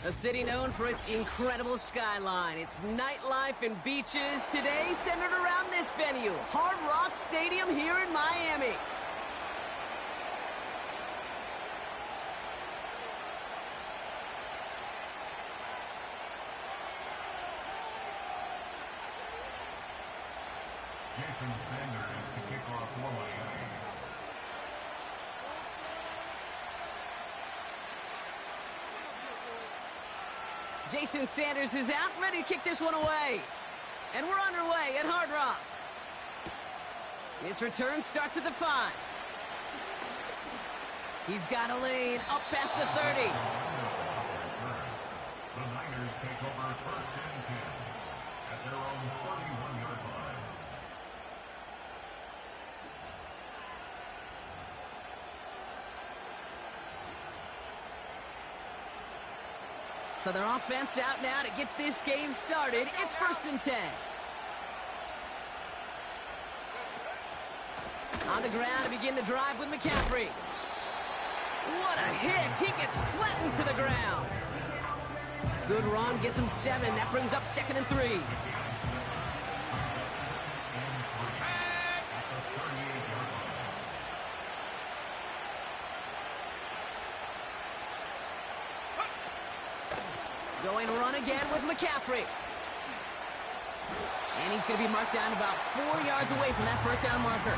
A city known for its incredible skyline, its nightlife and beaches, today centered around this venue, Hard Rock Stadium here in Miami. Jason Sanders to kick off for Miami. Jason Sanders is out, ready to kick this one away. And we're underway at Hard Rock. This return starts at the 5. He's got a lane up past the 30. The Niners take over first and 10 at their own 31-yard line. So their offense out now to get this game started. It's first and 10. On the ground to begin the drive with McCaffrey. What a hit! He gets flattened to the ground. Good run, gets him 7. That brings up 2nd and 3. Going run again with McCaffrey. And he's going to be marked down about 4 yards away from that first down marker.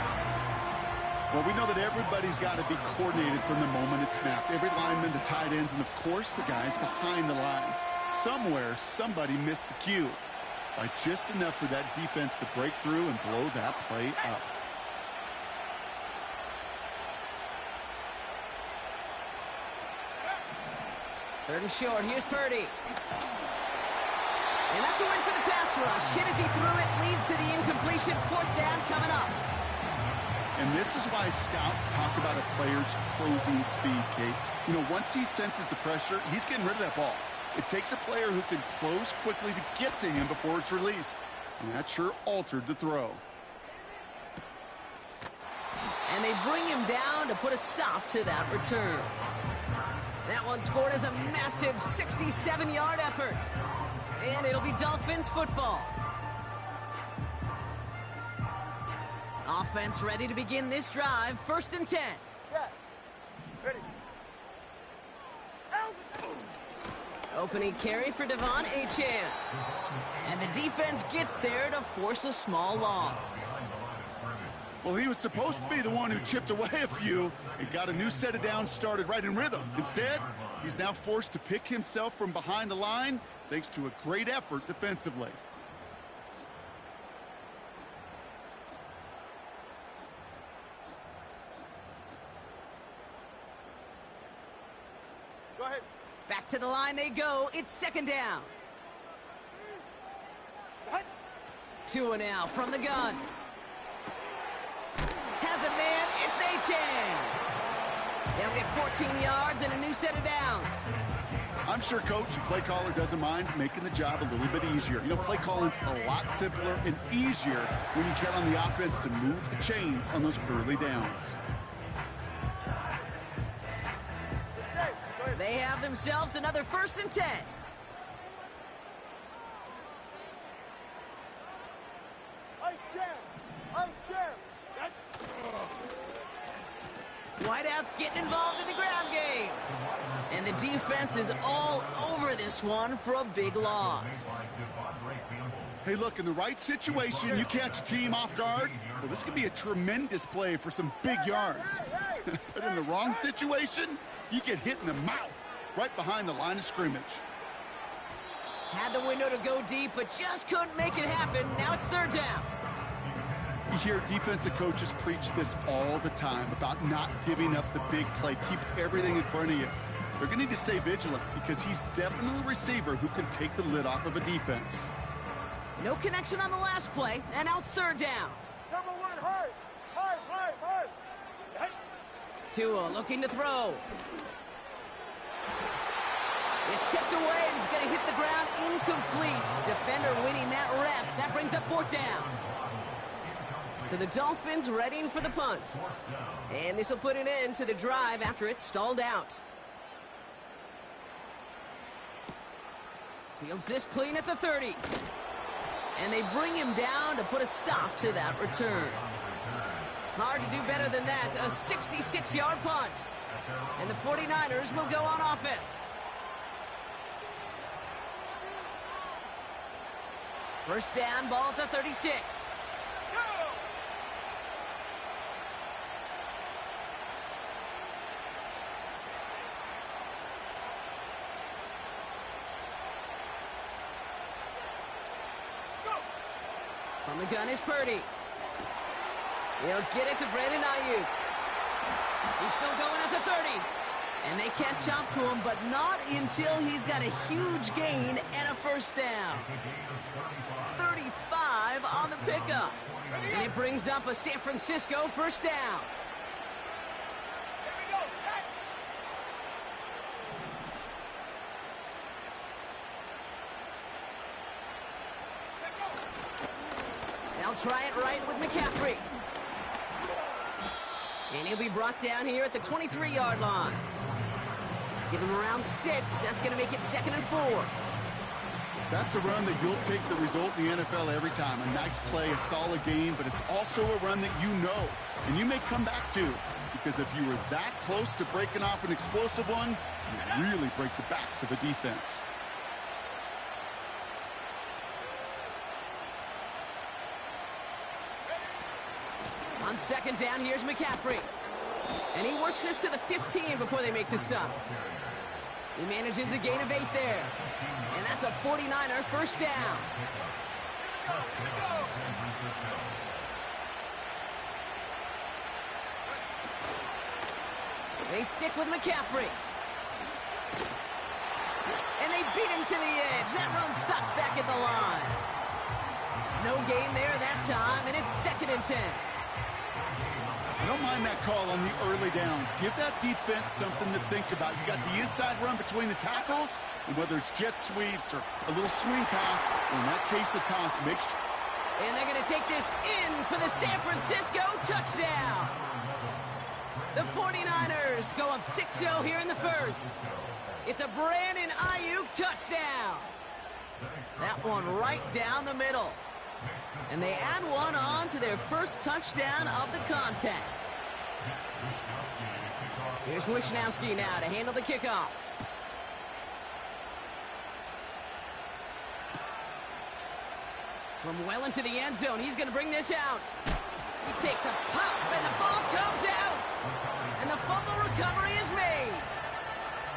Well, we know that everybody's got to be coordinated from the moment it's snapped. Every lineman, the tight ends, and of course the guys behind the line. Somewhere, somebody missed the cue by just enough for that defense to break through and blow that play up. Third and short. Here's Purdy. And that's a win for the pass rush. Hit as he threw it. Leads to the incompletion. 4th down coming up. And this is why scouts talk about a player's closing speed, Kate. You know, once he senses the pressure, he's getting rid of that ball. It takes a player who can close quickly to get to him before it's released. And that sure altered the throw. And they bring him down to put a stop to that return. That one scored as a massive 67-yard effort. And it'll be Dolphins football. Offense ready to begin this drive. First and 10. Ready. Opening carry for Devon Achane. And the defense gets there to force a small loss. Well, he was supposed to be the one who chipped away a few and got a new set of downs started right in rhythm. Instead, he's now forced to pick himself from behind the line thanks to a great effort defensively. Go ahead. Back to the line they go. It's 2nd down. Tua now from the gun. Has it, man. It's Achane. They'll get 14 yards and a new set of downs. I'm sure coach and play caller doesn't mind making the job a little bit easier. You know, play calling's a lot simpler and easier when you count on the offense to move the chains on those early downs. They have themselves another first and 10. Ice jam. Ice jam. Whiteout's getting involved in the ground game. And the defense is all over this one for a big loss. Hey, look, in the right situation, you catch a team off guard. Well, this could be a tremendous play for some big yards. But in the wrong situation, you get hit in the mouth right behind the line of scrimmage. Had the window to go deep, but just couldn't make it happen. Now it's 3rd down. You hear defensive coaches preach this all the time about not giving up the big play. Keep everything in front of you. They're going to need to stay vigilant because he's definitely a receiver who can take the lid off of a defense. No connection on the last play, and now it's 3rd down. Number 1, hard. Tua looking to throw. It's tipped away, and he's going to hit the ground incomplete. Defender winning that rep. That brings up 4th down. So the Dolphins readying for the punt. And this will put an end to the drive after it's stalled out. Fields this clean at the 30. And they bring him down to put a stop to that return. Hard to do better than that. A 66-yard punt. And the 49ers will go on offense. First down, ball at the 36. From the gun is Purdy. He'll get it to Brandon Ayuk. He's still going at the 30. And they catch up to him, but not until he's got a huge gain and a first down. 35 on the pickup. And it brings up a San Francisco first down. They'll try it right with McCaffrey. And he'll be brought down here at the 23-yard line. Give him around 6. That's going to make it 2nd and 4. That's a run that you'll take the result in the NFL every time. A nice play, a solid game, but it's also a run that you know, and you may come back to, because if you were that close to breaking off an explosive one, you really break the backs of a defense. On second down, here's McCaffrey. And he works this to the 15 before they make the stop. He manages a gain of 8 there. And that's a 49er first down. They stick with McCaffrey. And they beat him to the edge. That run stopped back at the line. No gain there that time, and it's 2nd and 10. I don't mind that call on the early downs. Give that defense something to think about. You got the inside run between the tackles, and whether it's jet sweeps or a little swing pass, or in that case a toss, make sure. And they're going to take this in for the San Francisco touchdown. The 49ers go up 6-0 here in the first. It's a Brandon Ayuk touchdown. That one right down the middle. And they add one on to their first touchdown of the contest. Here's Wishnowski now to handle the kickoff. From well into the end zone, he's going to bring this out. He takes a pop, and the ball comes out. And the fumble recovery is made.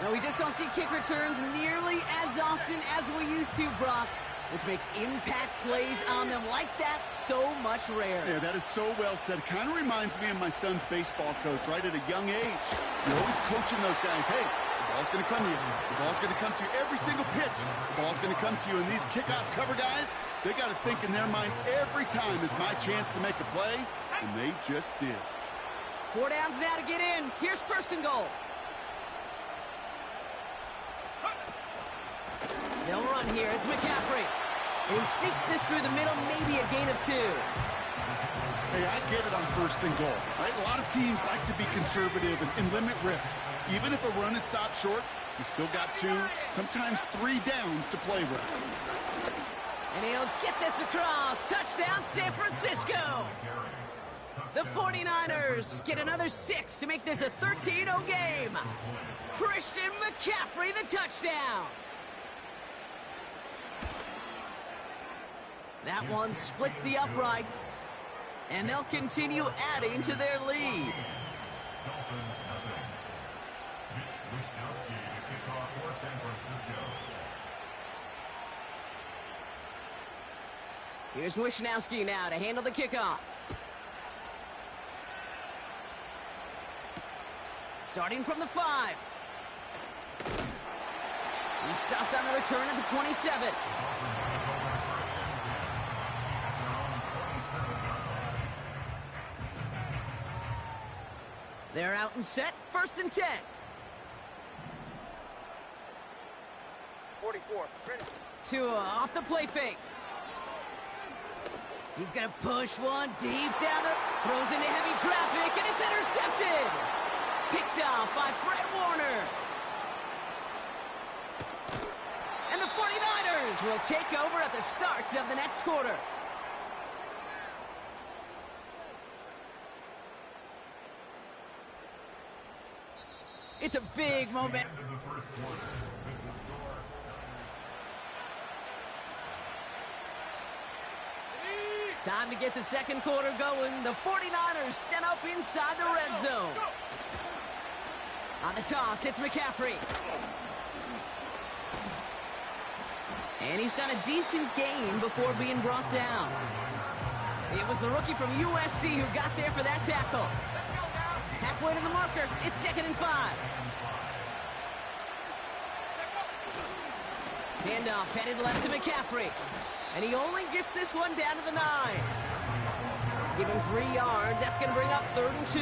No, we just don't see kick returns nearly as often as we used to, Brock, which makes impact plays on them like that so much rarer. Yeah, that is so well said. It kind of reminds me of my son's baseball coach, right at a young age. You're always coaching those guys. Hey, the ball's going to come to you. The ball's going to come to you every single pitch. The ball's going to come to you. And these kickoff cover guys, they got to think in their mind every time is my chance to make a play, and they just did. 4 downs now to get in. Here's 1st and goal. They'll run here. It's McCaffrey. And he sneaks this through the middle, maybe a gain of 2. Hey, I get it on 1st and goal, right? A lot of teams like to be conservative and limit risk. Even if a run is stopped short, you still got 2, sometimes 3 downs to play with. And he'll get this across. Touchdown, San Francisco. The 49ers get another 6 to make this a 13-0 game. Christian McCaffrey, the touchdown. That one splits the uprights, and they'll continue adding to their lead. Here's Wishnowski now to handle the kickoff. Starting from the 5. He's stopped on the return at the 27. They're out and set. 1st and 10. 44. Ready. Tua off the play fake. He's going to push one deep down the... Throws into heavy traffic, and it's intercepted. Picked off by Fred Warner. And the 49ers 49ers will take over at the start of the next quarter. It's a big moment. Time to get the second quarter going. The 49ers set up inside the red zone. On the toss, it's McCaffrey. And he's got a decent gain before being brought down. It was the rookie from USC who got there for that tackle. Halfway to the marker, it's 2nd and 5. Handoff headed left to McCaffrey. And he only gets this one down to the 9. Give him 3 yards. That's going to bring up 3rd and 2.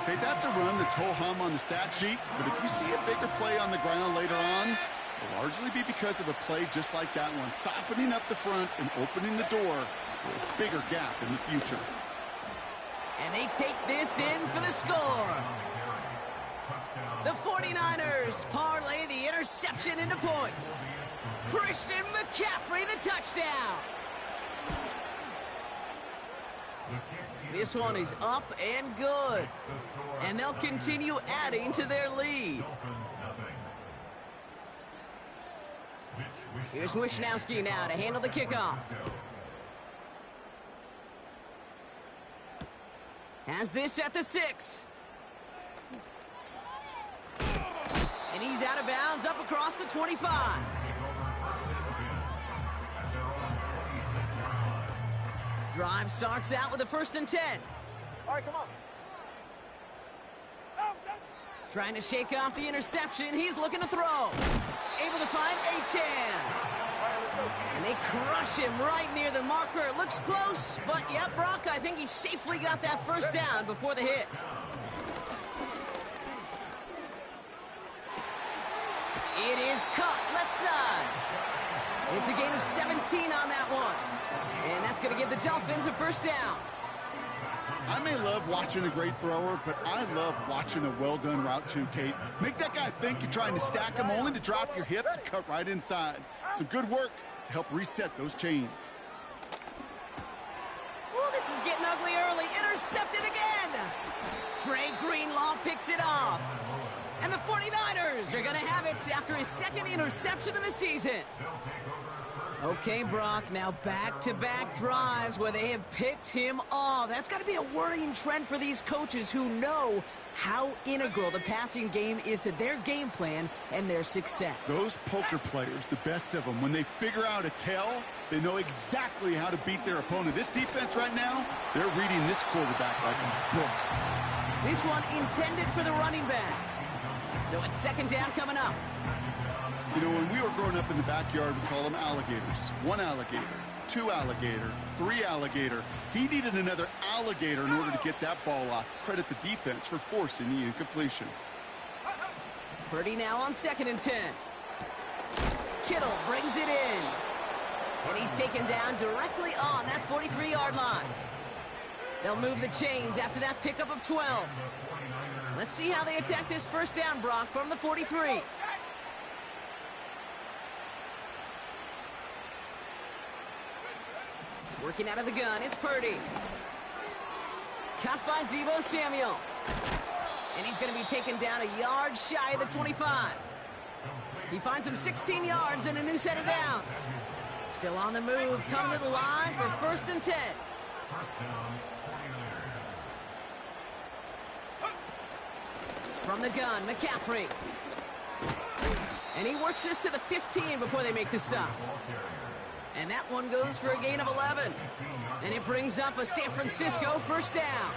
Okay, that's a run that's ho-hum on the stat sheet. But if you see a bigger play on the ground later on, it'll largely be because of a play just like that one, softening up the front and opening the door for a bigger gap in the future. And they take this in for the score. The 49ers parlay the interception into points. Christian McCaffrey, the touchdown. This one is up and good. And they'll continue adding to their lead. Here's Wishnowski now to handle the kickoff. Has this at the 6. And he's out of bounds up across the 25. Drive starts out with a 1st and 10. All right, come on. Trying to shake off the interception. He's looking to throw. Able to find Achane. And they crush him right near the marker. It looks close, but yep, Brock, I think he safely got that 1st down before the hit. It is cut left side. It's a gain of 17 on that one. And that's going to give the Dolphins a 1st down. I may love watching a great thrower, but I love watching a well-done route too, Kate. Make that guy think you're trying to stack him only to drop your hips and cut right inside. Some good work to help reset those chains. Oh, this is getting ugly early. Intercepted again. Dre Greenlaw picks it off. And the 49ers are going to have it after his 2nd interception of the season. Okay, Brock, now back-to-back drives where they have picked him off. That's got to be a worrying trend for these coaches who know how integral the passing game is to their game plan and their success. Those poker players, the best of them, when they figure out a tell, they know exactly how to beat their opponent. This defense right now, they're reading this quarterback like a book. This one intended for the running back. So it's 2nd down coming up. You know, when we were growing up in the backyard, we call them alligators. 1 alligator, 2 alligator, 3 alligator. He needed another alligator in order to get that ball off. Credit the defense for forcing the incompletion. Purdy now on 2nd and 10. Kittle brings it in. And he's taken down directly on that 43-yard line. They'll move the chains after that pickup of 12. Let's see how they attack this 1st down, Brock, from the 43. Working out of the gun, it's Purdy. Cut by Deebo Samuel. And he's going to be taken down a yard shy of the 25. He finds him 16 yards and a new set of downs. Still on the move, coming to the line for 1st and 10. From the gun, McCaffrey. And he works this to the 15 before they make the stop. And that one goes for a gain of 11. And it brings up a San Francisco 1st down.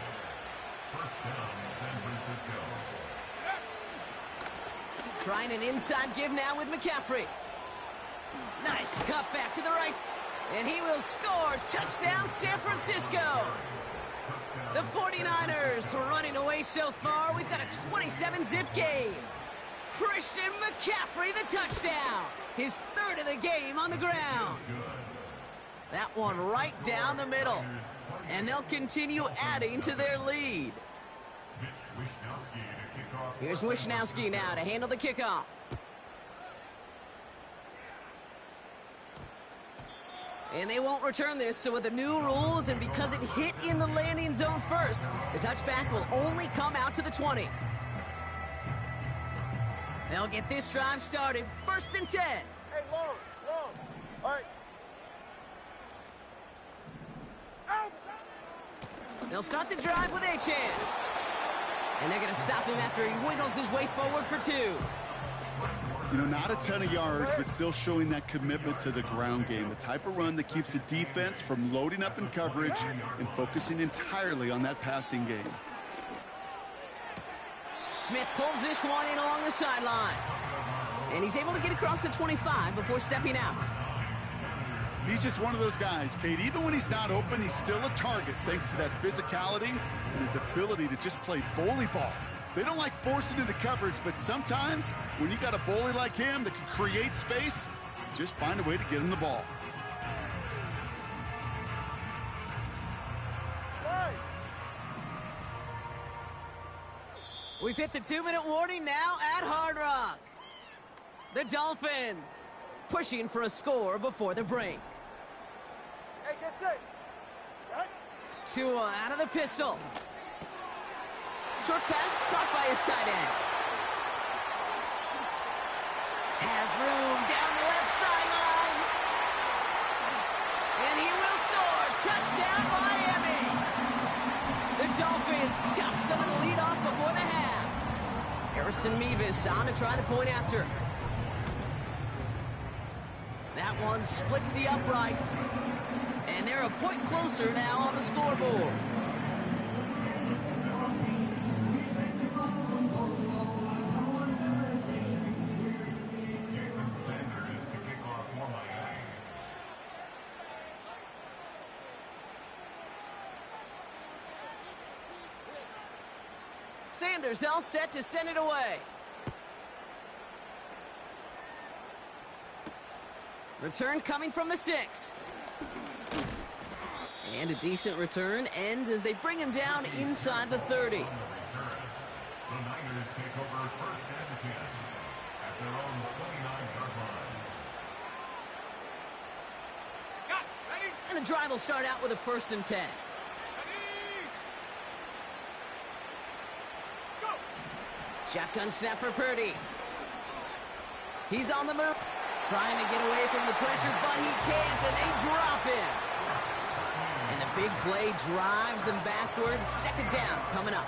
Trying an inside give now with McCaffrey. Nice cut back to the right. And he will score. Touchdown, San Francisco. The 49ers are running away so far. We've got a 27-zip game. Christian McCaffrey, the touchdown. His 3rd of the game on the ground. That one right down the middle. And they'll continue adding to their lead. Here's Wishnowski now to handle the kickoff. And they won't return this, so with the new rules and because it hit in the landing zone first, the touchback will only come out to the 20. They'll get this drive started. 1st and 10. Hey, long. All right. Out. They'll start the drive with Achane. And they're going to stop him after he wiggles his way forward for 2. You know, not a ton of yards, but still showing that commitment to the ground game. The type of run that keeps the defense from loading up in coverage and focusing entirely on that passing game. Smith pulls this one in along the sideline. And he's able to get across the 25 before stepping out. He's just one of those guys, Kate. Even when he's not open, he's still a target thanks to that physicality and his ability to just play bully ball. They don't like forcing into coverage, but sometimes when you got a bully like him that can create space, just find a way to get him the ball. We've hit the 2-minute warning now at Hard Rock. The Dolphins pushing for a score before the break. Hey, get set. Set. Tua out of the pistol. Short pass caught by his tight end. Has room down the left sideline. And he will score. Touchdown, Miami. The Dolphins chop some of the lead off before the half. Harrison Mevis on to try the point after. That one splits the uprights. And they're a point closer now on the scoreboard. Sanders all set to send it away. Return coming from the 6. And a decent return ends as they bring him down inside the 30. The Niners take over 1st and 10 at their own 29-yard line. And the drive will start out with a 1st and 10. Shotgun snap for Purdy. He's on the move. Trying to get away from the pressure, but he can't, and they drop him. And the big play drives them backwards. 2nd down coming up.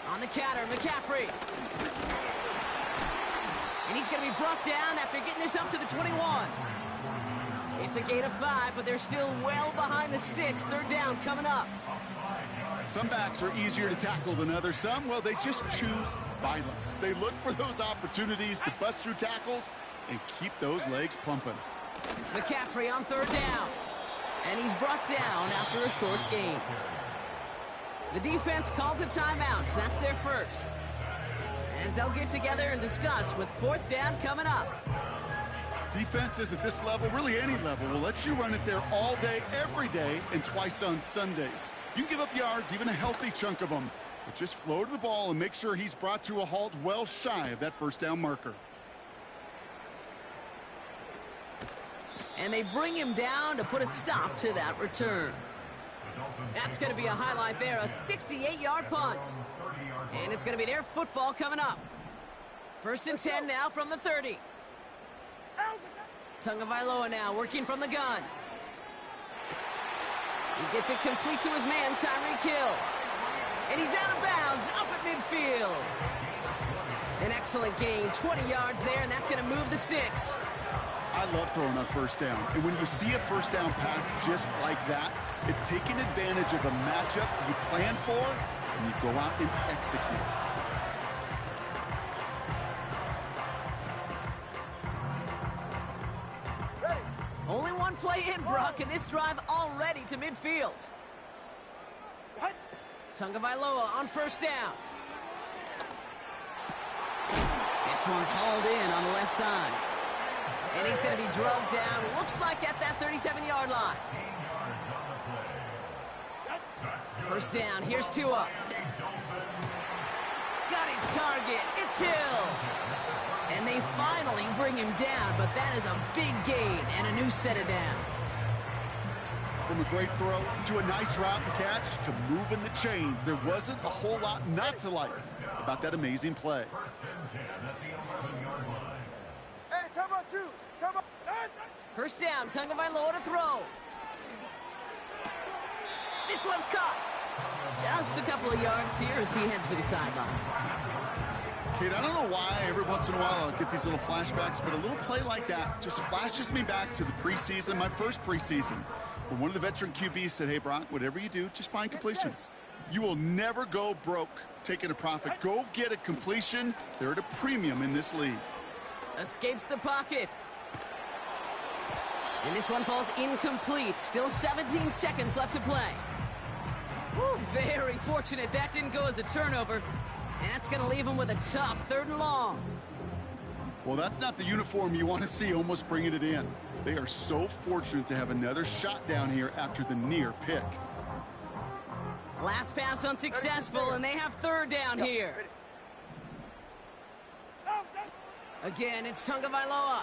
On the counter, McCaffrey. And he's going to be brought down after getting this up to the 21. It's a gain of 5, but they're still well behind the sticks. 3rd down coming up. Some backs are easier to tackle than others. Some, well, they just choose violence. They look for those opportunities to bust through tackles and keep those legs pumping. McCaffrey on 3rd down. And he's brought down after a short gain. The defense calls a timeout. That's their first. As they'll get together and discuss with 4th down coming up. Defenses at this level, really any level, will let you run it there all day, every day, and twice on Sundays. You can give up yards, even a healthy chunk of them. But just float the ball and make sure he's brought to a halt well shy of that 1st down marker. And they bring him down to put a stop to that return. That's going to be a highlight there, a 68-yard punt. And it's going to be their football coming up. 1st and 10 now from the 30. Tagovailoa now working from the gun. He gets it complete to his man, Tyreek Hill. And he's out of bounds, up at midfield. An excellent gain, 20 yards there, and that's going to move the sticks. I love throwing on 1st down. And when you see a 1st down pass just like that, it's taking advantage of a matchup you plan for, and you go out and execute. Ready. Only one play in, Brock, and this drive already to midfield. Set. Tagovailoa on first down. This one's hauled in on the left side. And he's going to be drugged down, looks like at that 37-yard line. First down, here's Tua. Got his target, it's Hill. And they finally bring him down, but that is a big gain and a new set of downs. From a great throw to a nice route and catch to moving the chains, there wasn't a whole lot not to like about that amazing play. Hey, come on, two. Come on. First down, Tagovailoa to throw. This one's caught. Just a couple of yards here as he heads for the sideline. Kid, I don't know why every once in a while I'll get these little flashbacks, but a little play like that just flashes me back to the preseason, my first preseason, when one of the veteran QBs said, hey, Brock, whatever you do, just find completions. You will never go broke taking a profit. Go get a completion. They're at a premium in this league. Escapes the pocket. And this one falls incomplete. Still 17 seconds left to play. Whew, very fortunate that didn't go as a turnover. And that's going to leave him with a tough 3rd and long. Well, that's not the uniform you want to see almost bringing it in. They are so fortunate to have another shot down here after the near pick. Last pass unsuccessful, and they have 3rd down here. Again, it's Tagovailoa.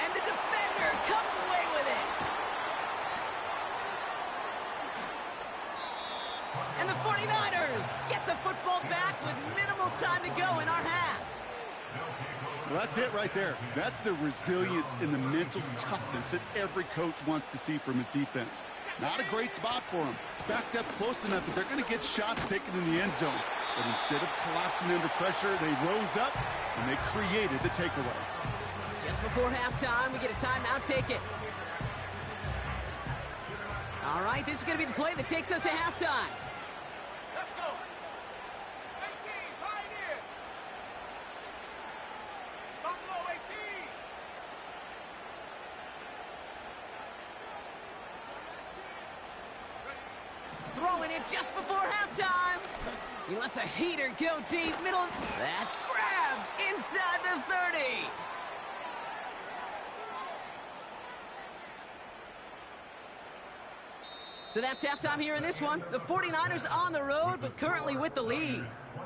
And the defender comes away with it. And the 49ers get the football back with minimal time to go in our half. Well, that's it right there. That's the resilience and the mental toughness that every coach wants to see from his defense. Not a great spot for him. Backed up close enough that they're going to get shots taken in the end zone. But instead of collapsing under pressure, they rose up and they created the takeaway. Just before halftime, we get a timeout. Take it. All right, this is going to be the play that takes us to halftime. Let's go. 18, Pioneer. Buffalo 18. Throwing it just before halftime. He lets a heater go deep middle. That's grabbed inside the 30. So that's halftime here in this one. The 49ers on the road, but currently with the lead.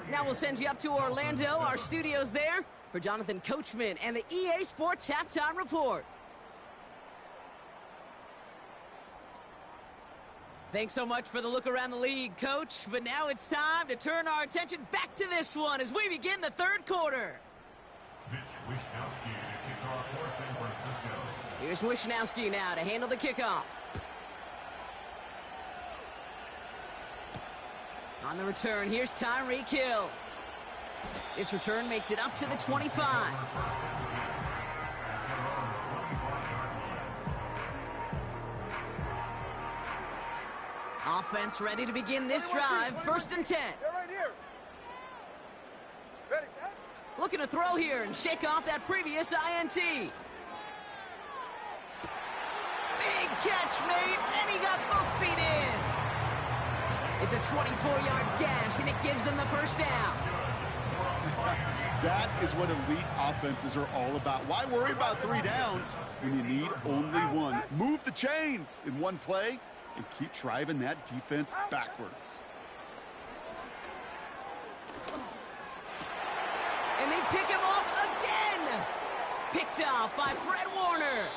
Now we'll send you up to Orlando, our studios there, for Jonathan Coachman and the EA Sports Halftime Report. Thanks so much for the look around the league, Coach. But now it's time to turn our attention back to this one as we begin the 3rd quarter. Mitch Wishnowsky to kick off for San Francisco. Here's Wishnowsky now to handle the kickoff. On the return, here's Tyreek Hill. This return makes it up to the 25. Offense ready to begin this drive. 1st and 10. They're right here. Ready, set. Looking to throw here and shake off that previous INT. Big catch made, and he got both feet in. It's a 24-yard gash, and it gives them the 1st down. That is what elite offenses are all about. Why worry about 3 downs when you need only 1? Move the chains in one play and keep driving that defense backwards. And they pick him off again. Picked off by Fred Warner.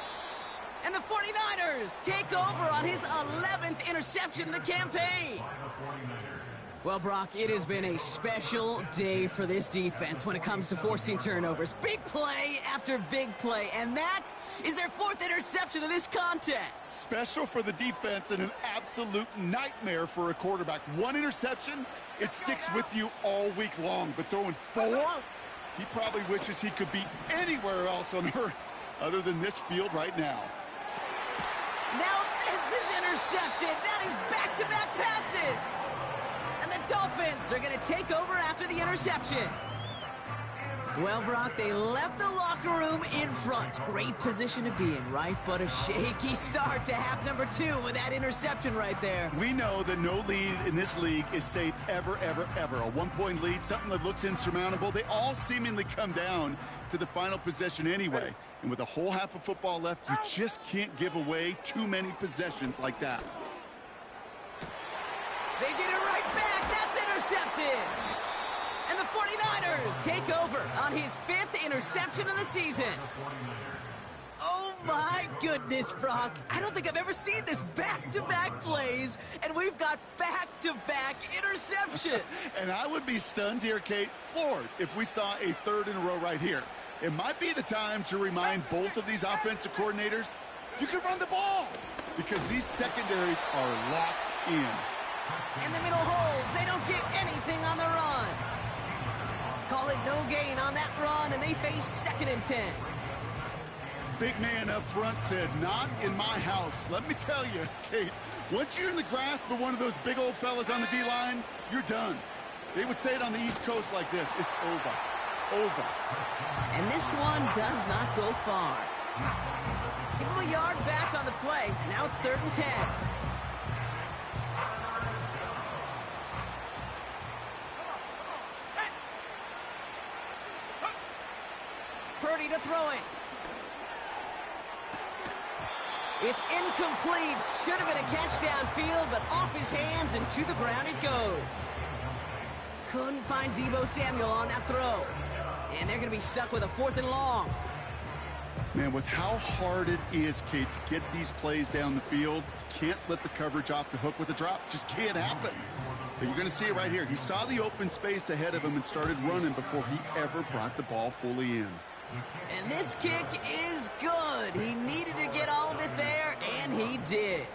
And the 49ers take over on his 11th interception of the campaign. Well, Brock, it has been a special day for this defense when it comes to forcing turnovers. Big play after big play, and that is their 4th interception of this contest. Special for the defense and an absolute nightmare for a quarterback. 1 interception, it sticks with you all week long. But throwing 4, he probably wishes he could be anywhere else on earth other than this field right now. Now this is intercepted. That is back-to-back passes. And the Dolphins are going to take over after the interception. Well, Brock, they left the locker room in front. Great position to be in, right? But a shaky start to half number 2 with that interception right there. We know that no lead in this league is safe ever, ever, ever. A one-point lead, something that looks insurmountable. They all seemingly come down to the final possession anyway. And with a whole half of football left, you just can't give away too many possessions like that. They get it right back. That's intercepted. And the 49ers take over on his 5th interception of the season. Oh, my goodness, Brock. I don't think I've ever seen this back-to-back plays, and we've got back-to-back interceptions. And I would be stunned here, Kate, floored, if we saw a 3rd in a row right here. It might be the time to remind both of these offensive coordinators, you can run the ball, because these secondaries are locked in. In the middle holes, they don't get anything on the run. Call it no gain on that run, and they face 2nd and 10. Big man up front said, not in my house. Let me tell you, Kate, once you're in the grasp of one of those big old fellas on the D-line, you're done. They would say it on the East Coast like this, it's over. Over. And this one does not go far. Give him a yard back on the play. Now it's 3rd and 10. Purdy to throw it. It's incomplete. Should have been a catch downfield, but off his hands and to the ground it goes. Couldn't find Deebo Samuel on that throw. And they're going to be stuck with a 4th and long. Man, with how hard it is, Kate, to get these plays down the field, you can't let the coverage off the hook with a drop. Just can't happen. But you're going to see it right here. He saw the open space ahead of him and started running before he ever brought the ball fully in. And this kick is good. He needed to get all of it there, and he did.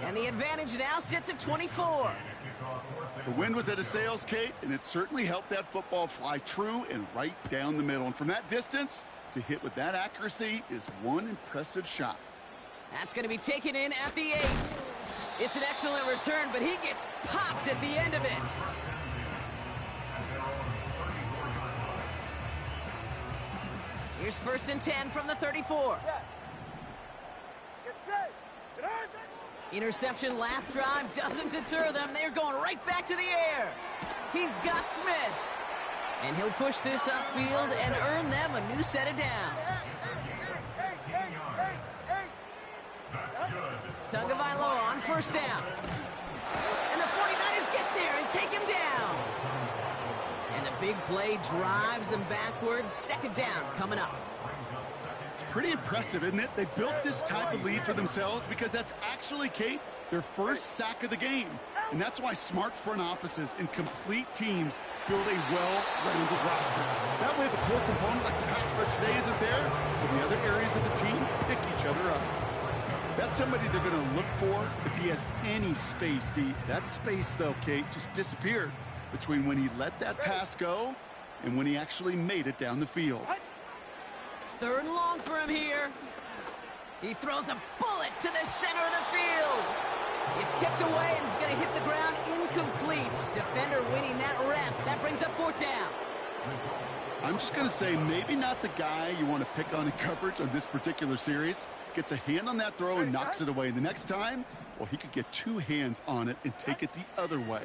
And the advantage now sits at 24. The wind was at a sails, Kate, and it certainly helped that football fly true and right down the middle. And from that distance, to hit with that accuracy is one impressive shot. That's going to be taken in at the 8. It's an excellent return, but he gets popped at the end of it. Here's 1st and 10 from the 34. Get set. Get on. Interception last drive doesn't deter them. They're going right back to the air. He's got Smith. And he'll push this upfield and earn them a new set of downs. Tagovailoa on 1st down. And the 49ers get there and take him down. And the big play drives them backwards. 2nd down coming up. It's pretty impressive, isn't it? They built this type of lead for themselves because that's actually, Kate, their first sack of the game. And that's why smart front offices and complete teams build a well-rounded roster. That way, if a core component like the pass rush today isn't there, well, the other areas of the team pick each other up. That's somebody they're going to look for if he has any space deep. That space, though, Kate, just disappeared between when he let that pass go and when he actually made it down the field. 3rd and long for him here. He throws a bullet to the center of the field. It's tipped away and it's going to hit the ground incomplete. Defender winning that rep. That brings up 4th down. I'm just going to say maybe not the guy you want to pick on in coverage on this particular series. Gets a hand on that throw and knocks it away. The next time, well, he could get 2 hands on it and take it the other way.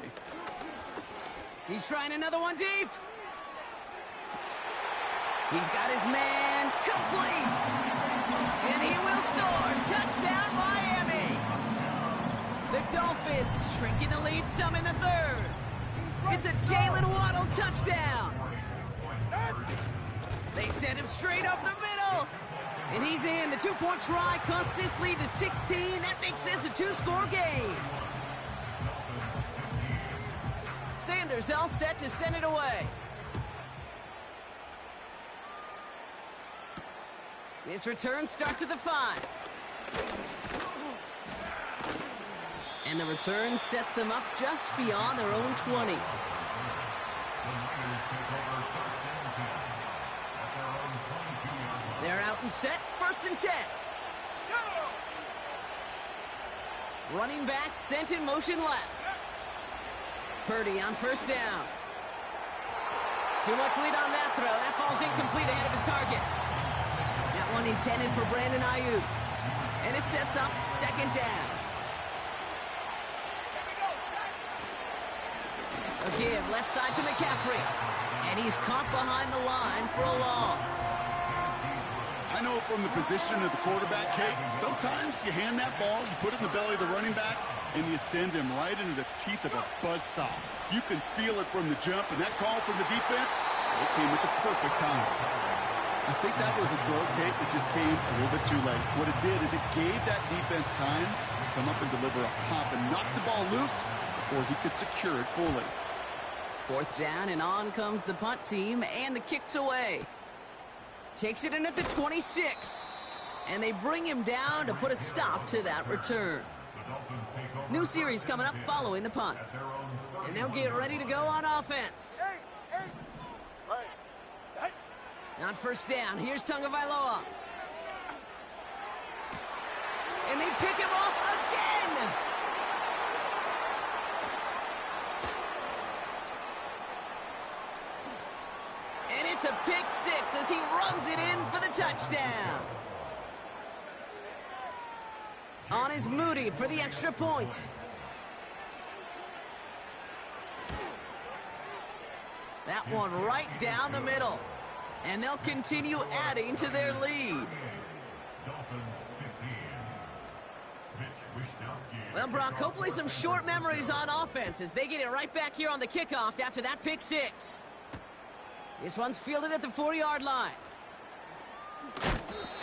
He's trying another one deep. He's got his man complete. And he will score. Touchdown, Miami. The Dolphins shrinking the lead some in the 3rd. It's a Jalen Waddle touchdown. They send him straight up the middle. And he's in. The 2-point try cuts this lead to 16. That makes this a 2-score game. Sanders all set to send it away. This return starts at the 5. And the return sets them up just beyond their own 20. They're out and set. 1st and 10. Running back sent in motion left. Purdy on 1st down. Too much lead on that throw. That falls incomplete ahead of his target. That one intended for Brandon Ayuk. And it sets up second down. A give left side to McCaffrey. And he's caught behind the line for a loss. I know from the position of the quarterback, Kate, sometimes you hand that ball, you put it in the belly of the running back, and you send him right into the teeth of a buzzsaw. You can feel it from the jump, and that call from the defense, it came at the perfect time. I think that was a throw, Kate, that just came a little bit too late. What it did is it gave that defense time to come up and deliver a pop and knock the ball loose before he could secure it fully. Fourth down, and on comes the punt team, and the kick's away. Takes it in at the 26. And they bring him down to put a stop to that return. New series coming up following the punt. And they'll get ready to go on offense. On first down, here's Tagovailoa. And they pick him off again. And it's a pick six as he runs it in for the touchdown. On is Moody for the extra point. That one right down the middle. And they'll continue adding to their lead. Well, Brock, hopefully some short memories on offense as they get it right back here on the kickoff after that pick six. This one's fielded at the 40-yard line.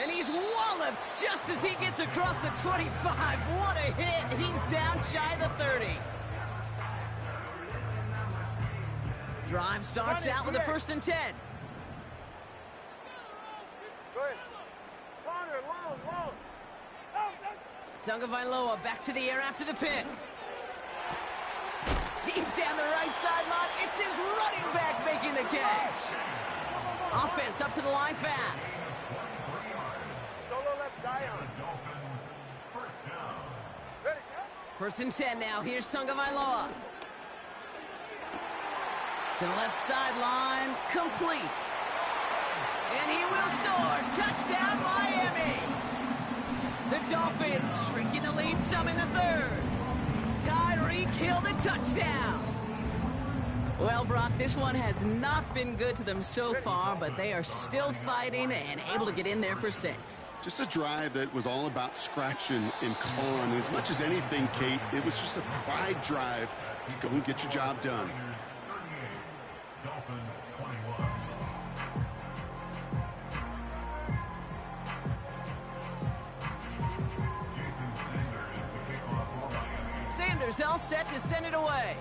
And he's walloped just as he gets across the 25. What a hit. He's down shy of the 30. Drive starts out with a 1st and 10. Good. Corner, long. Tagovailoa back to the air after the pick. Deep down the right sideline. It's his running back making the catch. Offense up to the line fast. Solo left Zion. Ready, shot. 1st and 10 now. Here's Tagovailoa. To the left sideline. Complete. And he will score. Touchdown, Miami. The Dolphins shrinking the lead some in the 3rd. Tyreek Hill the touchdown. Well, Brock, this one has not been good to them so far, but they are still fighting and able to get in there for 6. Just a drive that was all about scratching and clawing. As much as anything, Kate, it was just a pride drive to go and get your job done. Sanders all set to send it away.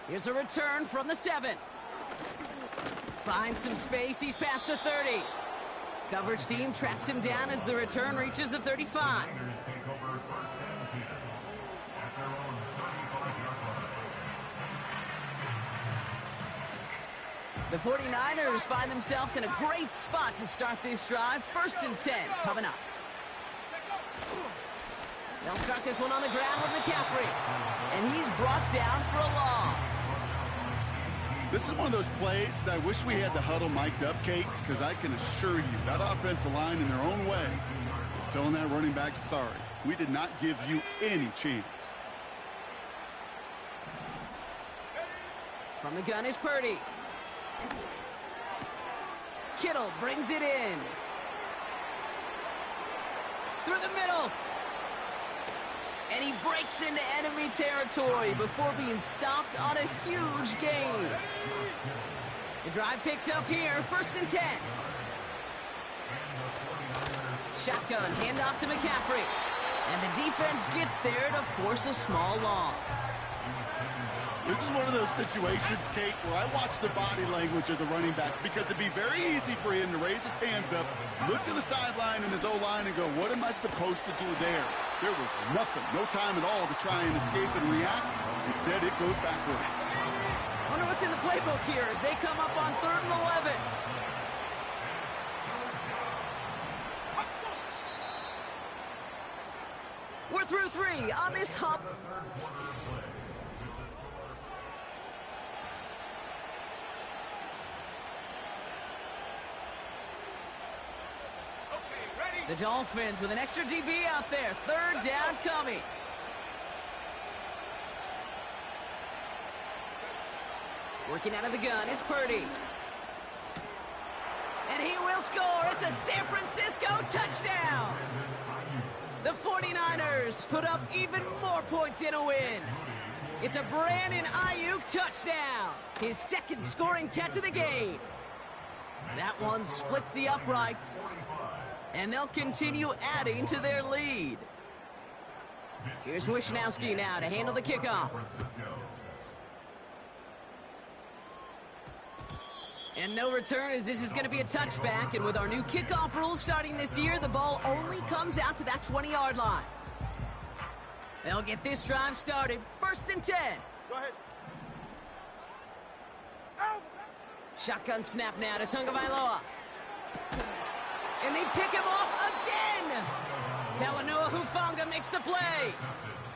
Here's a return from the 7. Finds some space. He's past the 30. Coverage team tracks him down as the return reaches the 35. The 49ers find themselves in a great spot to start this drive. 1st and 10 coming up. They'll start this one on the ground with McCaffrey. And he's brought down for a loss. This is one of those plays that I wish we had the huddle mic'd up, Kate, because I can assure you that offensive line in their own way is telling that running back, sorry, we did not give you any chance. From the gun is Purdy. Kittle brings it in. Through the middle. And he breaks into enemy territory before being stopped on a huge gain. The drive picks up here, 1st and 10. Shotgun, handoff to McCaffrey. And the defense gets there to force a small loss. This is one of those situations, Kate, where I watch the body language of the running back because it'd be very easy for him to raise his hands up, look to the sideline in his O-line and go, what am I supposed to do there? There was nothing, no time at all to try and escape and react. Instead, it goes backwards. Wonder what's in the playbook here as they come up on 3rd and 11. We're through 3 on this hop. The Dolphins with an extra DB out there. Third down coming. Working out of the gun, it's Purdy. And he will score. It's a San Francisco touchdown. The 49ers put up even more points in a win. It's a Brandon Aiyuk touchdown. His second scoring catch of the game. That one splits the uprights. And they'll continue adding to their lead. Here's Wishnowski now to handle the kickoff. And no return, as this is going to be a touchback. And with our new kickoff rules starting this year, the ball only comes out to that 20-yard line. They'll get this drive started. 1st and 10. Go ahead. Shotgun snap now to Tagovailoa. And they pick him off again. Talanoa Hufanga makes the play.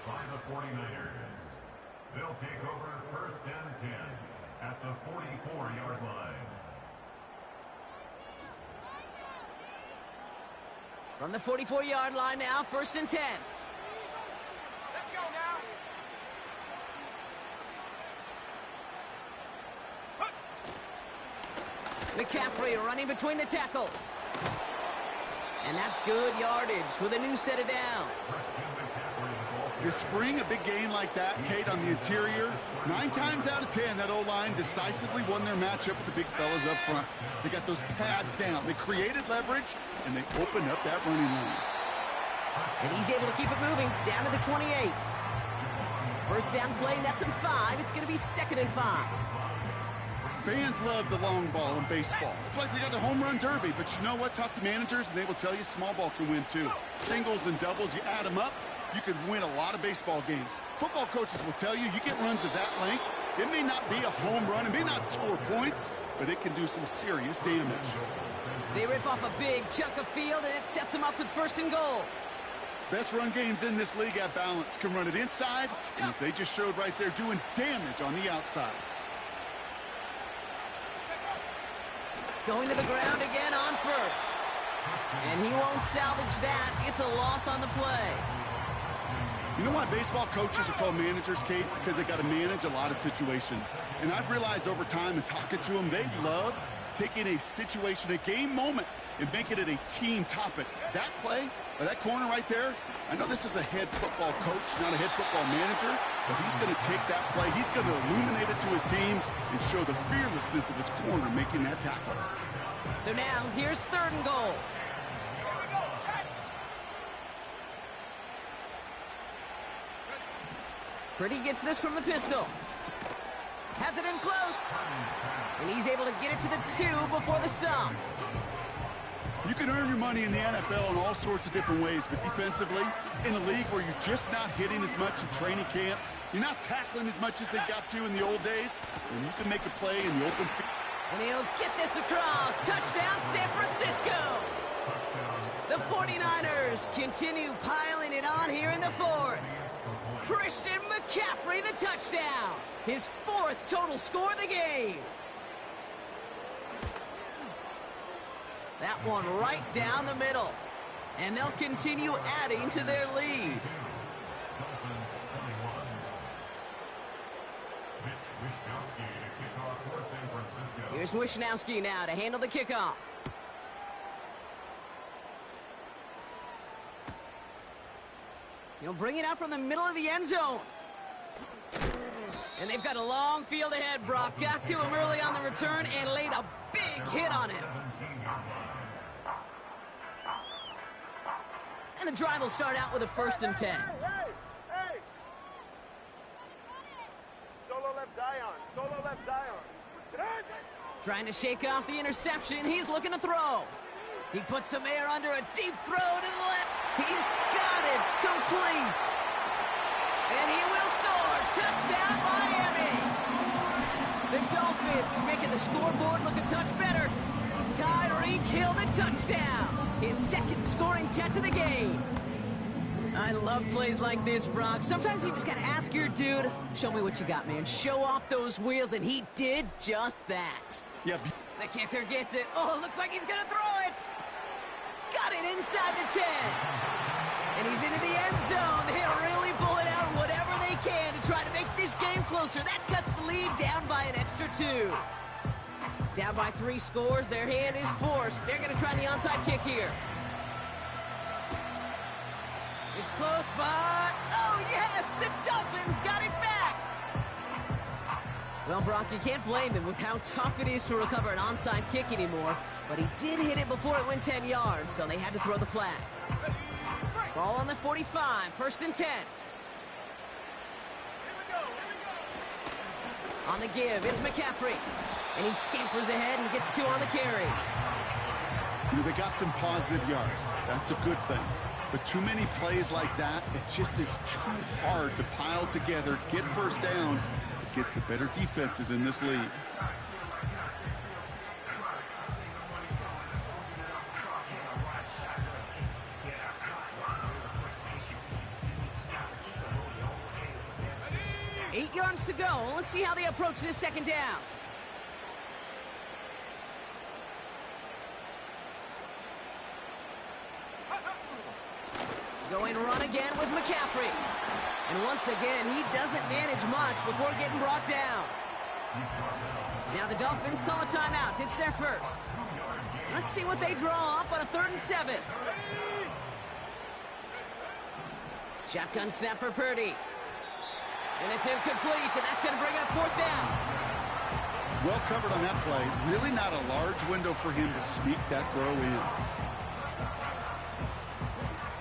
By the 49ers. They'll take over 1st and 10 at the 44-yard line. From the 44-yard line now, 1st and 10. Let's go now. McCaffrey running between the tackles. And that's good yardage with a new set of downs. You spring a big game like that, Kate, on the interior, 9 times out of 10, that O-line decisively won their matchup with the big fellas up front. They got those pads down. They created leverage, and they opened up that running lane. And he's able to keep it moving down to the 28. First down play, nets him 5. It's going to be 2nd and 5. Fans love the long ball in baseball. It's like they got the home run derby, but you know what? Talk to managers, and they will tell you small ball can win too. Singles and doubles, you add them up, you could win a lot of baseball games. Football coaches will tell you, you get runs of that length, it may not be a home run, it may not score points, but it can do some serious damage. They rip off a big chunk of field, and it sets them up with 1st and goal. Best run games in this league at balance. Can run it inside, and as they just showed right there, doing damage on the outside. Going to the ground again on 1st. And he won't salvage that. It's a loss on the play. You know why baseball coaches are called managers, Kate? Because they got to manage a lot of situations. And I've realized over time and talking to them, they love taking a situation, a game moment, and making it a team topic. That play, or that corner right there, I know this is a head football coach, not a head football manager, but he's going to take that play, he's going to illuminate it to his team and show the fearlessness of his corner making that tackle. So now, here's 3rd and goal. Purdy gets this from the pistol. Has it in close. And he's able to get it to the 2 before the stop. You can earn your money in the NFL in all sorts of different ways, but defensively, in a league where you're just not hitting as much in training camp, you're not tackling as much as they got to in the old days, and you can make a play in the open field. And he'll get this across. Touchdown, San Francisco. The 49ers continue piling it on here in the 4th. Christian McCaffrey, the touchdown. His 4th total score of the game. That one right down the middle. And they'll continue adding to their lead. Here's Wishnowski now to handle the kickoff. He'll bring it out from the middle of the end zone. And they've got a long field ahead. Brock got to him early on the return and laid a big hit on him. And the drive will start out with a 1st and 10. Hey! Solo left Zion. Solo left Zion. Trying to shake off the interception. He's looking to throw. He puts some air under a deep throw to the left. He's got it. Complete. And he will score. Touchdown, Miami. The Dolphins making the scoreboard look a touch better. Tyreek Hill, the touchdown. His 2nd scoring catch of the game. I love plays like this, Brock. Sometimes you just got to ask your dude, show me what you got, man. Show off those wheels, and he did just that. Yeah. The kicker gets it. Oh, it looks like he's going to throw it. Got running inside the 10. And he's into the end zone. They're really pulling out whatever they can to try to make this game closer. That cuts the lead down by an extra 2. Down by 3 scores, their hand is forced. They're going to try the onside kick here. It's close, but... oh, yes! The Dolphins got it back! Well, Brock, you can't blame him with how tough it is to recover an onside kick anymore, but he did hit it before it went 10 yards, so they had to throw the flag. Ball on the 45, 1st and 10. On the give, it's McCaffrey. And he scampers ahead and gets 2 on the carry. You know, they got some positive yards. That's a good thing. But too many plays like that, it just is too hard to pile together, get first downs. It gets the better defenses in this league. Eight yards to go. Let's see how they approach this 2nd down. Going run again with McCaffrey. And once again, he doesn't manage much before getting brought down. Now the Dolphins call a timeout. It's their first. Let's see what they draw up on a 3rd and 7. Shotgun snap for Purdy. And it's incomplete, and that's going to bring up 4th down. Well covered on that play. Really not a large window for him to sneak that throw in.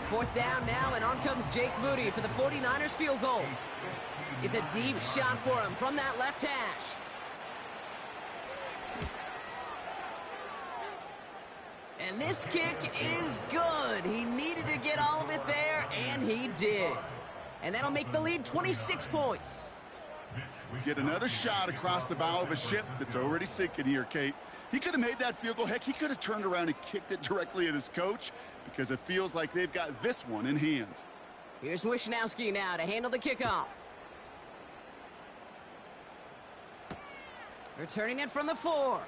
4th down now, and on comes Jake Moody for the 49ers field goal. It's a deep shot for him from that left hash. And this kick is good. He needed to get all of it there, and he did. And that'll make the lead 26 points. Get another shot across the bow of a ship that's already sinking here, Kate. He could have made that field goal. Heck, he could have turned around and kicked it directly at his coach because it feels like they've got this one in hand. Here's Wishnowski now to handle the kickoff. Returning it from the 4.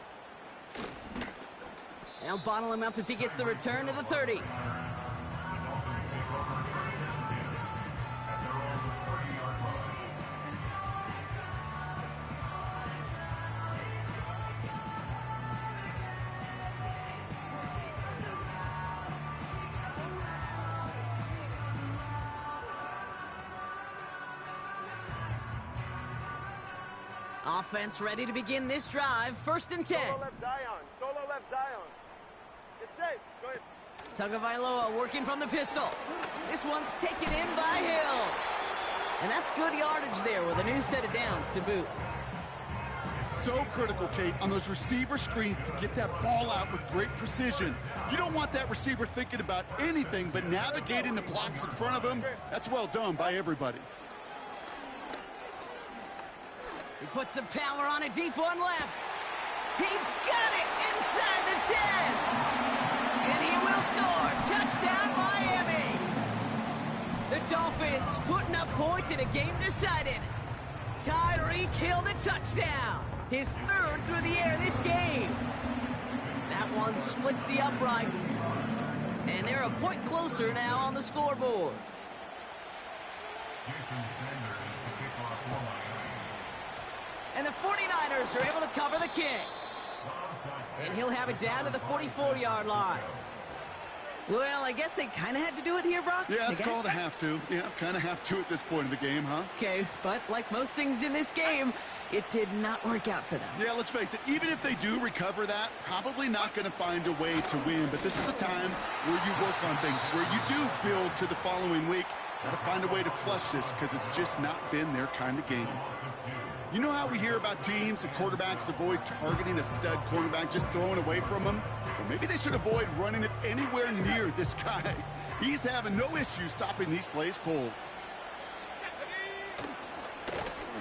They'll bottle him up as he gets the return to the 30. Offense ready to begin this drive. 1st and 10. Solo left Zion. Solo left Zion. It's safe. Go ahead. Tagovailoa working from the pistol. This one's taken in by Hill. And that's good yardage there with a new set of downs to boot. So critical, Kate, on those receiver screens to get that ball out with great precision. You don't want that receiver thinking about anything but navigating the blocks in front of him. That's well done by everybody. He puts some power on a deep one left. He's got it inside the 10. And he will score. Touchdown, Miami. The Dolphins putting up points in a game decided. Tyreek Hill the touchdown. His 3rd through the air this game. That one splits the uprights. And they're a point closer now on the scoreboard. And the 49ers are able to cover the kick. And he'll have it down to the 44-yard line. Well, I guess they kind of had to do it here, Brock. Yeah, it's called a have to. Yeah, kind of have to at this point in the game, huh? Okay, but like most things in this game, it did not work out for them. Yeah, let's face it, even if they do recover that, probably not going to find a way to win. But this is a time where you work on things, where you do build to the following week. Got to find a way to flush this because it's just not been their kind of game. You know how we hear about teams and quarterbacks avoid targeting a stud quarterback, just throwing away from him? Well, maybe they should avoid running it anywhere near this guy. He's having no issue stopping these plays cold.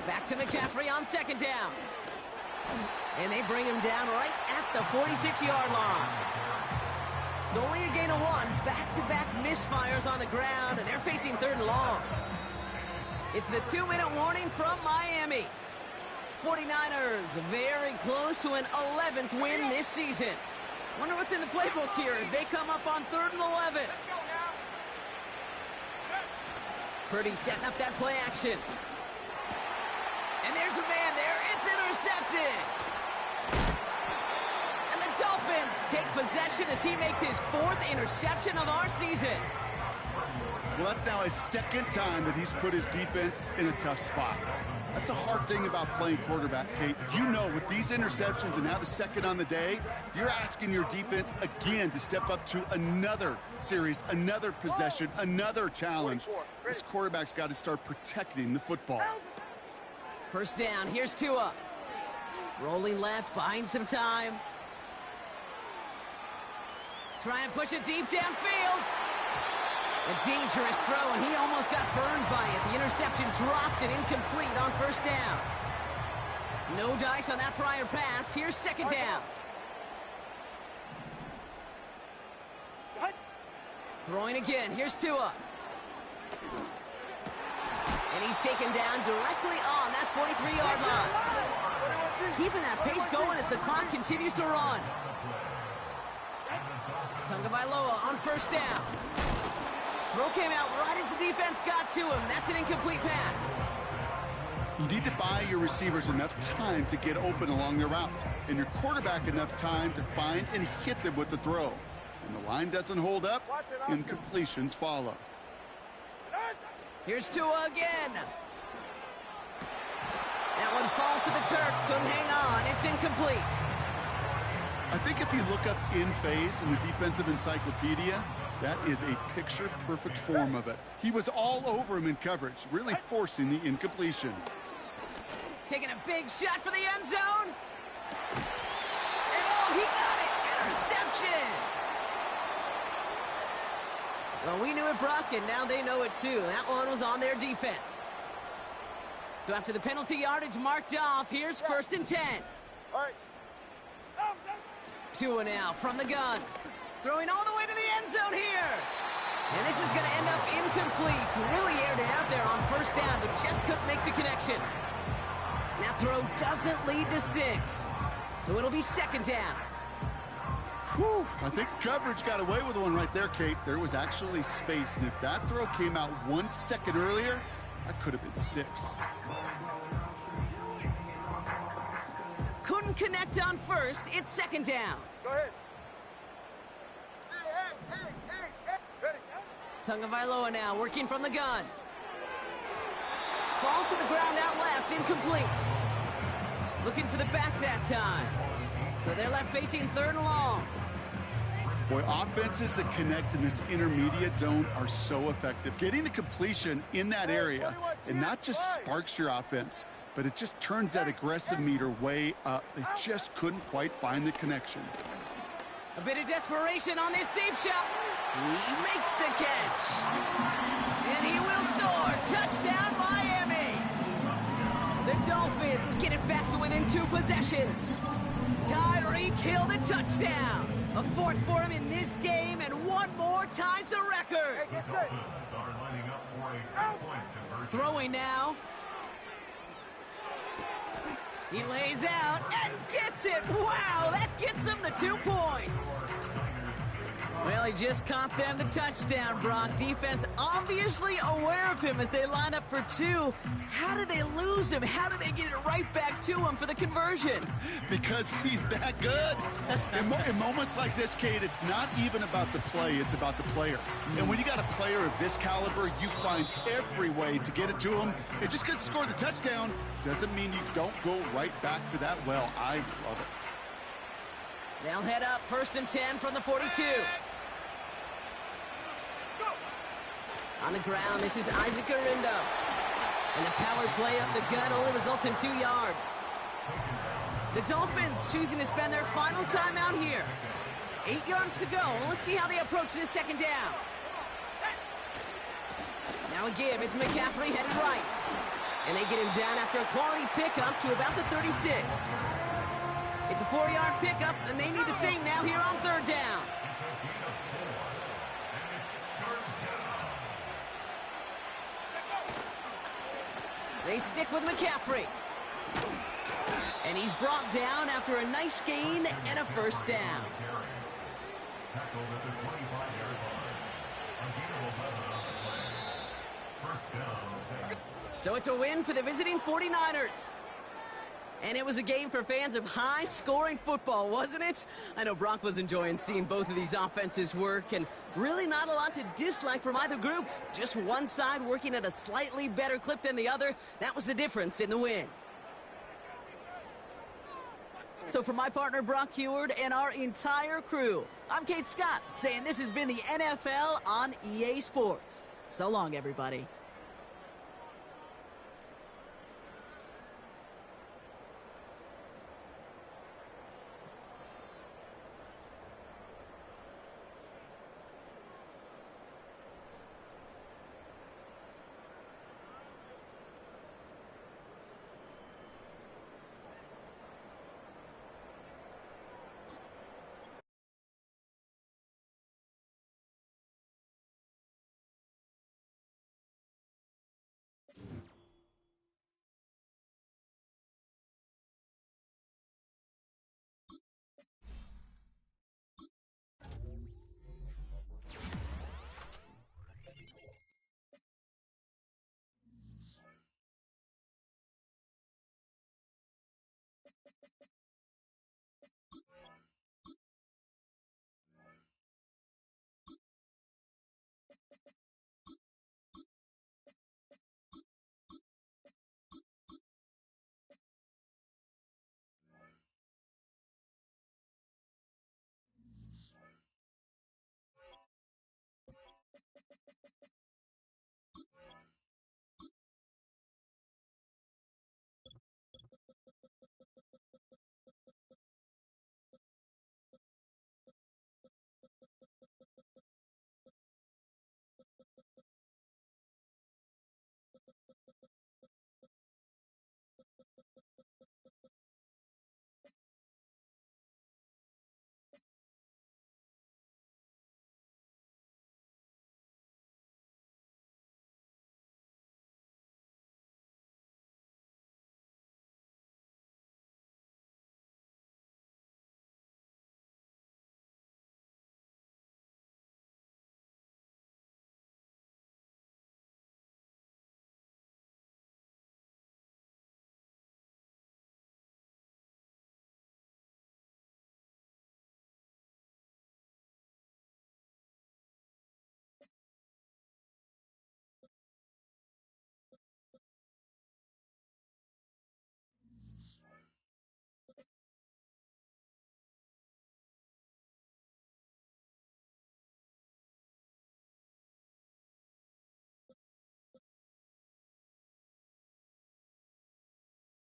Back to McCaffrey on 2nd down. And they bring him down right at the 46-yard line. It's only a gain of 1. Back-to-back misfires on the ground, and they're facing 3rd and long. It's the 2-minute warning from Miami. 49ers very close to an 11th win this season. Wonder what's in the playbook here as they come up on 3rd and 11. Purdy setting up that play action. And there's a man there. It's intercepted. And the Dolphins take possession as he makes his 4th interception of our season. Well, that's now his 2nd time that he's put his defense in a tough spot. That's a hard thing about playing quarterback, Kate. You know, with these interceptions and now the 2nd on the day, you're asking your defense again to step up to another series, another possession, another challenge. This quarterback's got to start protecting the football. 1st down, here's Tua. Rolling left, buying some time. Try and push it deep downfield. A dangerous throw, and he almost got burned by it. The interception dropped and incomplete on 1st down. No dice on that prior pass. Here's 2nd down. Throwing again. Here's Tua. And he's taken down directly on that 43-yard line. Keeping that pace going as the clock continues to run. Tagovailoa on 1st down. Throw came out right as the defense got to him. That's an incomplete pass. You need to buy your receivers enough time to get open along their route, and your quarterback enough time to find and hit them with the throw. When the line doesn't hold up, incompletions follow. Here's Tua again. That one falls to the turf. Couldn't hang on. It's incomplete. I think if you look up in phase in the defensive encyclopedia, that is a picture-perfect form of it. He was all over him in coverage, really forcing the incompletion. Taking a big shot for the end zone. And oh, he got it! Interception! Well, we knew it, Brock, and now they know it too. That one was on their defense. So after the penalty yardage marked off, here's 1st and 10. All right. Tua now from the gun. Throwing all the way to the end zone here. And this is going to end up incomplete. He really aired it out there on 1st down, but just couldn't make the connection. That throw doesn't lead to 6. So it'll be 2nd down. Whew, I think the coverage got away with one right there, Kate. There was actually space, and if that throw came out 1 second earlier, that could have been 6. Couldn't connect on 1st. It's 2nd down. Go ahead. Ready. Tagovailoa now working from the gun. Falls to the ground out left, incomplete. Looking for the back that time. So they're left facing 3rd and long. Boy, offenses that connect in this intermediate zone are so effective. Getting to completion in that area, and not just sparks your offense, but it just turns that aggressive meter way up. They just couldn't quite find the connection. A bit of desperation on this deep shot. He makes the catch. And he will score. Touchdown, Miami. The Dolphins get it back to within 2 possessions. Tyreek Hill the touchdown. A 4th for him in this game, and 1 more ties the record. Throwing now. He lays out and gets it. Wow, that gets him the 2 points. Well, he just caught them the touchdown, Brock. Defense obviously aware of him as they line up for 2. How did they lose him? How did they get it right back to him for the conversion? Because he's that good. In moments like this, Kate, it's not even about the play, it's about the player. And when you got a player of this caliber, you find every way to get it to him. And just because he scored the touchdown doesn't mean you don't go right back to that well. I love it. They'll head up 1st and 10 from the 42. On the ground, this is Isaac Arindo. And the power play up the gut only results in 2 yards. The Dolphins choosing to spend their final timeout here. 8 yards to go. Let's see how they approach this 2nd down. Now a give. It's McCaffrey headed right. And they get him down after a quality pickup to about the 36. It's a 4-yard pickup, and they need the same now here on 3rd down. They stick with McCaffrey. And he's brought down after a nice gain and a 1st down. tackled at the 25-yard line. A gain of 11 on the play. First down, 6. So it's a win for the visiting 49ers. And it was a game for fans of high-scoring football, wasn't it? I know Brock was enjoying seeing both of these offenses work, and really not a lot to dislike from either group. Just one side working at a slightly better clip than the other. That was the difference in the win. So for my partner, Brock Huard, and our entire crew, I'm Kate Scott, saying this has been the NFL on EA Sports. So long, everybody.